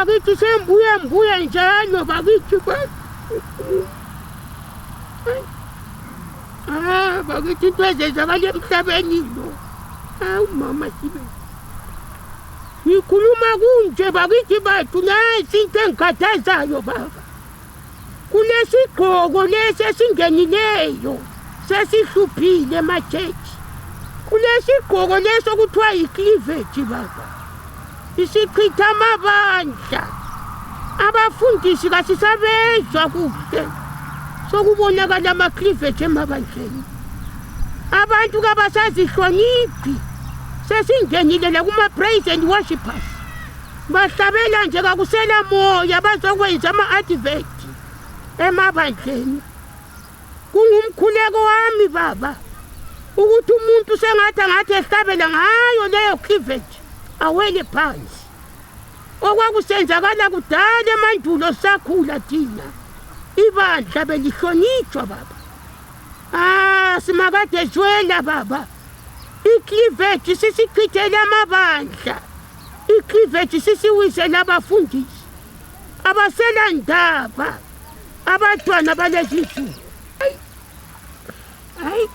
bakithi sembuya njalo bakithi bakithi into ezenzakala emhlabeni lo. Hawu mama Sibe. Ngikhuluma kunje bakithi bathu nasi into engikhathazayo baba. Kulesigqoko lesi esingenileyo sesihluphile emachechi. Kulesigqoko leso kuthiwa yi-cleavage baba. Isichitha amabandla. Abafundisi kasisabezwa kuhle. Sokubonakala ama-cleavage emabandleni. Abantu kabasazihloniphi. Sesingenile la kuma-praise and worshipers. Bahlabela nje kakusela moya bazokwenza ama-advert emabandleni. Kungumkhuleko wami baba ukuthi umuntu sengathi ehlabela ngayo leyo cleavage awele phansi. Okwakusenzakala kudala emandulo sakhula thina. Ibandla belihlonitshwa baba. Simakade zwela baba. I-cleavage sisichithele amabandla. I-cleavage sisiwisela abafundisi. Abasela ndaba. Abantwana balezi nsuku. Hayi.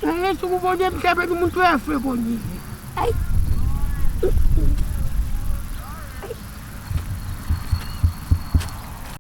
Hayi, sukubona emhlabeni umuntu uyafe konile. Hayi.